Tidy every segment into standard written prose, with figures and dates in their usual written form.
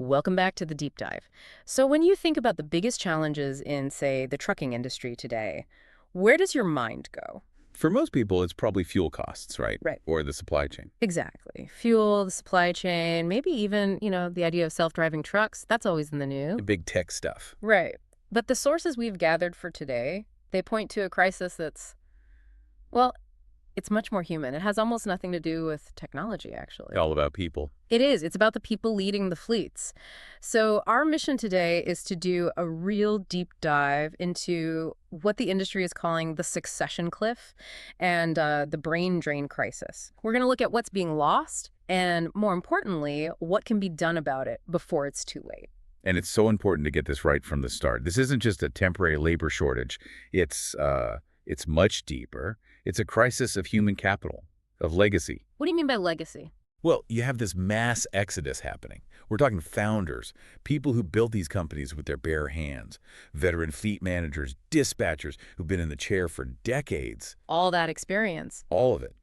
Welcome back to the deep dive. So, when you think about the biggest challenges in, say, the trucking industry today, where does your mind go? For most people, it's probably fuel costs, right? Right. Or the supply chain. Exactly. Fuel, the supply chain, maybe even, the idea of self-driving trucks. That's always in the news. The big tech stuff. Right. But the sources we've gathered for today, they point to a crisis that's, well, it's much more human. It has almost nothing to do with technology, actually. All about people. It is. It's about the people leading the fleets. So our mission today is to do a real deep dive into what the industry is calling the succession cliff and the brain drain crisis. We're going to look at what's being lost and, more importantly, what can be done about it before it's too late. And it's so important to get this right from the start. This isn't just a temporary labor shortage. It's much deeper. It's a crisis of human capital, of legacy. What do you mean by legacy? Well, you have this mass exodus happening. We're talking founders, people who built these companies with their bare hands, veteran fleet managers, dispatchers who've been in the chair for decades. All that experience. All of it.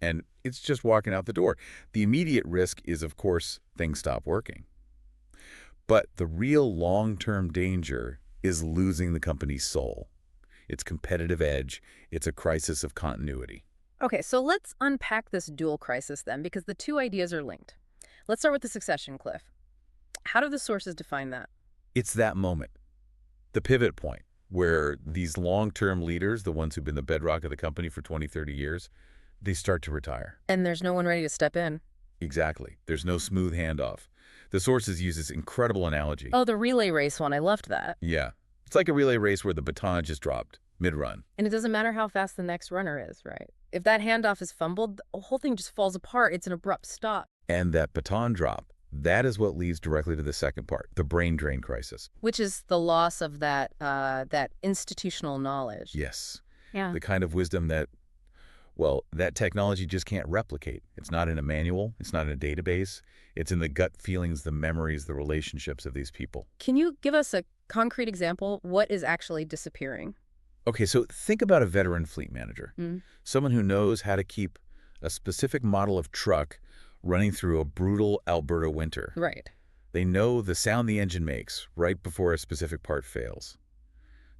And it's just walking out the door. The immediate risk is, of course, things stop working. But the real long-term danger is losing the company's soul. Its competitive edge. It's a crisis of continuity. Okay, so let's unpack this dual crisis then, because the two ideas are linked. Let's start with the succession cliff. How do the sources define that? It's that moment, the pivot point, where these long-term leaders, the ones who've been the bedrock of the company for 20, 30 years, they start to retire. And there's no one ready to step in. Exactly. There's no smooth handoff. The sources use this incredible analogy. Oh, the relay race one. I loved that. Yeah. It's like a relay race where the baton just dropped mid-run. And it doesn't matter how fast the next runner is, right? If that handoff is fumbled, the whole thing just falls apart. It's an abrupt stop. And that baton drop, that is what leads directly to the second part, the brain drain crisis. Which is the loss of that institutional knowledge. Yes. Yeah. The kind of wisdom that, well, that technology just can't replicate. It's not in a manual. It's not in a database. It's in the gut feelings, the memories, the relationships of these people. Can you give us a concrete example? What is actually disappearing? Okay, so think about a veteran fleet manager, someone who knows how to keep a specific model of truck running through a brutal Alberta winter. Right. They know the sound the engine makes right before a specific part fails.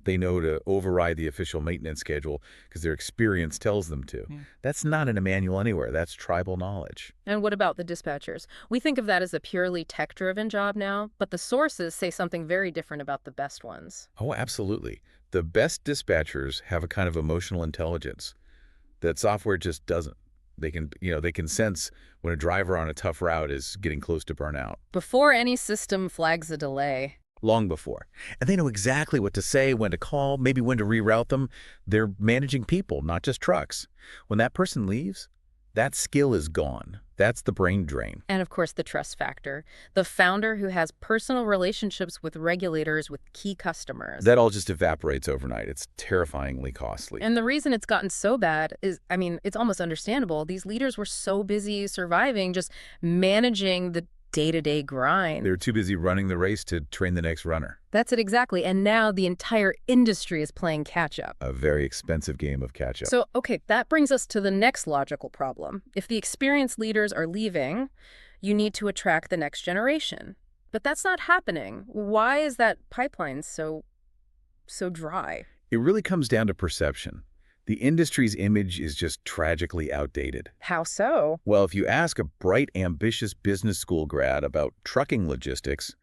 They know to override the official maintenance schedule because their experience tells them to. Yeah. That's not in a manual anywhere. That's tribal knowledge. And what about the dispatchers? We think of that as a purely tech-driven job now, but the sources say something very different about the best ones. Oh, absolutely. The best dispatchers have a kind of emotional intelligence that software just doesn't. They can sense when a driver on a tough route is getting close to burnout. Before any system flags a delay. Long before. And they know exactly what to say, when to call, maybe when to reroute them. They're managing people, not just trucks. When that person leaves, that skill is gone. That's the brain drain. And of course, the trust factor. The founder who has personal relationships with regulators, with key customers. That all just evaporates overnight. It's terrifyingly costly. And the reason it's gotten so bad is, it's almost understandable. These leaders were so busy surviving, just managing the day-to-day grind. They're too busy running the race to train the next runner. That's it exactly. And now the entire industry is playing catch-up. A very expensive game of catch-up. So, okay, that brings us to the next logical problem. If the experienced leaders are leaving, you need to attract the next generation. But that's not happening. Why is that pipeline so dry? It really comes down to perception. The industry's image is just tragically outdated. How so? Well, if you ask a bright, ambitious business school grad about trucking logistics,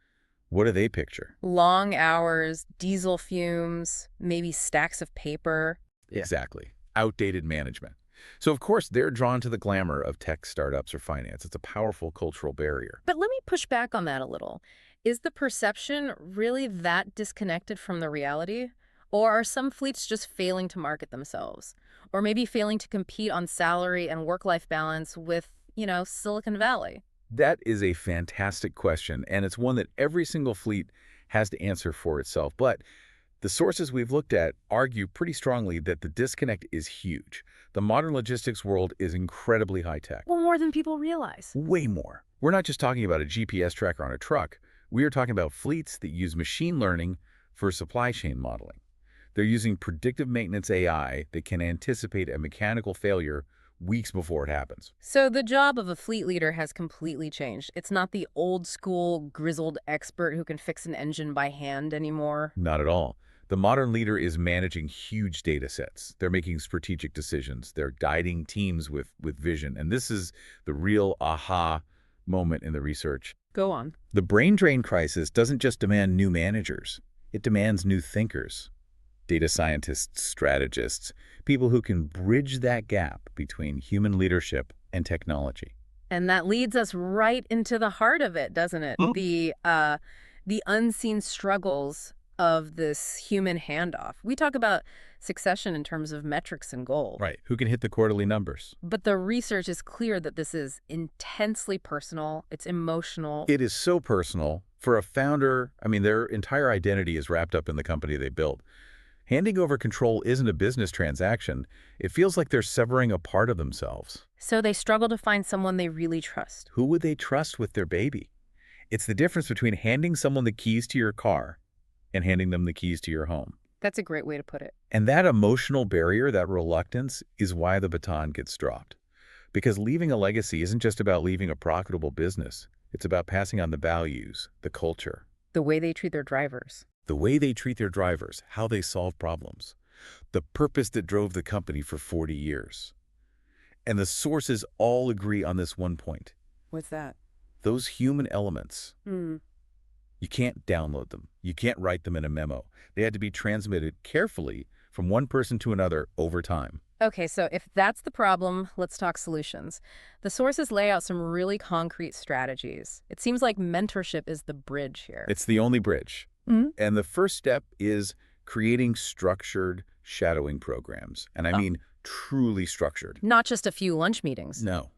what do they picture? Long hours, diesel fumes, maybe stacks of paper. Exactly. Outdated management. So, of course, they're drawn to the glamour of tech startups or finance. It's a powerful cultural barrier. But let me push back on that a little. Is the perception really that disconnected from the reality? Or are some fleets just failing to market themselves? Or maybe failing to compete on salary and work-life balance with, Silicon Valley? That is a fantastic question, and it's one that every single fleet has to answer for itself. But the sources we've looked at argue pretty strongly that the disconnect is huge. The modern logistics world is incredibly high-tech. Well, more than people realize. Way more. We're not just talking about a GPS tracker on a truck. We are talking about fleets that use machine learning for supply chain modeling. They're using predictive maintenance AI that can anticipate a mechanical failure weeks before it happens. So the job of a fleet leader has completely changed. It's not the old school grizzled expert who can fix an engine by hand anymore. Not at all. The modern leader is managing huge data sets. They're making strategic decisions. They're guiding teams with vision. And this is the real aha moment in the research. Go on. The brain drain crisis doesn't just demand new managers. It demands new thinkers, data scientists, strategists, people who can bridge that gap between human leadership and technology. And that leads us right into the heart of it, doesn't it? The unseen struggles of this human handoff. We talk about succession in terms of metrics and goals. Right. Who can hit the quarterly numbers? But the research is clear that this is intensely personal. It's emotional. It is so personal. For a founder, I mean, their entire identity is wrapped up in the company they built. Handing over control isn't a business transaction. It feels like they're severing a part of themselves. So they struggle to find someone they really trust. Who would they trust with their baby? It's the difference between handing someone the keys to your car and handing them the keys to your home. That's a great way to put it. And that emotional barrier, that reluctance, is why the baton gets dropped. Because leaving a legacy isn't just about leaving a profitable business. It's about passing on the values, the culture. The way they treat their drivers. The way they treat their drivers, how they solve problems. The purpose that drove the company for 40 years. And the sources all agree on this one point. What's that? Those human elements. You can't download them. You can't write them in a memo. They had to be transmitted carefully from one person to another over time. Okay, so if that's the problem, let's talk solutions. The sources lay out some really concrete strategies. It seems like mentorship is the bridge here. It's the only bridge. And the first step is creating structured shadowing programs. And I mean truly structured. Not just a few lunch meetings. No.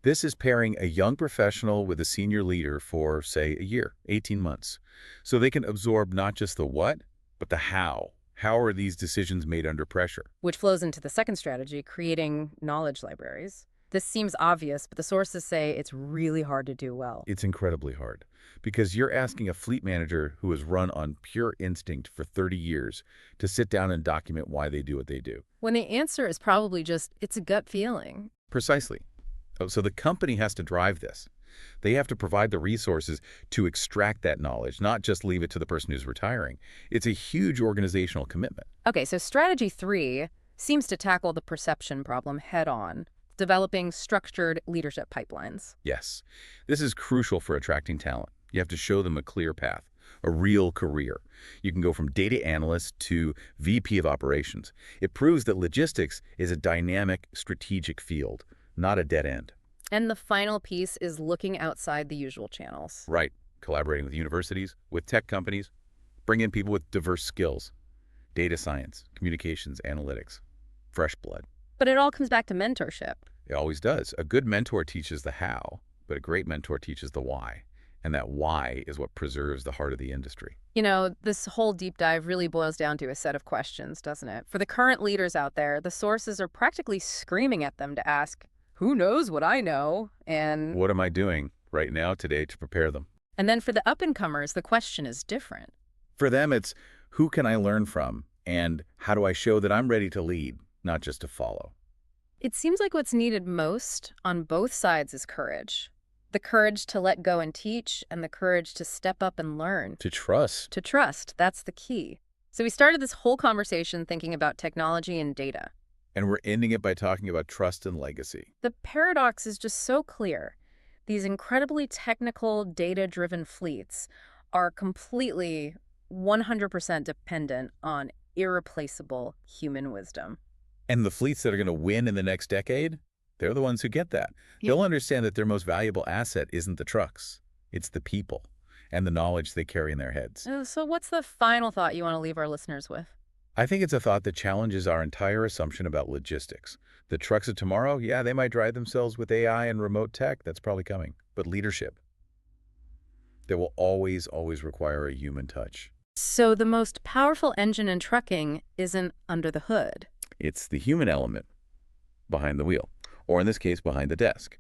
This is pairing a young professional with a senior leader for, say, a year, 18 months. So they can absorb not just the what, but the how. How are these decisions made under pressure? Which flows into the second strategy, creating knowledge libraries. This seems obvious, but the sources say it's really hard to do well. It's incredibly hard because you're asking a fleet manager who has run on pure instinct for 30 years to sit down and document why they do what they do. When the answer is probably just, it's a gut feeling. Precisely. So the company has to drive this. They have to provide the resources to extract that knowledge, not just leave it to the person who's retiring. It's a huge organizational commitment. Okay, so strategy 3 seems to tackle the perception problem head on, developing structured leadership pipelines. Yes, this is crucial for attracting talent. You have to show them a clear path, a real career. You can go from data analyst to VP of operations. It proves that logistics is a dynamic, strategic field, not a dead end. And the final piece is looking outside the usual channels. Right. Collaborating with universities, with tech companies, bring in people with diverse skills, data science, communications, analytics, fresh blood. But it all comes back to mentorship. It always does. A good mentor teaches the how, but a great mentor teaches the why. And that why is what preserves the heart of the industry. You know, this whole deep dive really boils down to a set of questions, doesn't it? For the current leaders out there, the sources are practically screaming at them to ask, who knows what I know? And what am I doing right now today to prepare them? And then for the up-and-comers, the question is different. For them, it's who can I learn from? And how do I show that I'm ready to lead, not just to follow? It seems like what's needed most on both sides is courage. The courage to let go and teach, and the courage to step up and learn. To trust. To trust, that's the key. So we started this whole conversation thinking about technology and data. And we're ending it by talking about trust and legacy. The paradox is just so clear. These incredibly technical, data-driven fleets are completely 100% dependent on irreplaceable human wisdom. And the fleets that are going to win in the next decade, they're the ones who get that. They'll understand that their most valuable asset isn't the trucks. It's the people and the knowledge they carry in their heads. So what's the final thought you want to leave our listeners with? I think it's a thought that challenges our entire assumption about logistics. The trucks of tomorrow, yeah, they might drive themselves with AI and remote tech. That's probably coming. But leadership, they will always, always require a human touch. So the most powerful engine in trucking isn't under the hood. It's the human element behind the wheel, or in this case, behind the desk.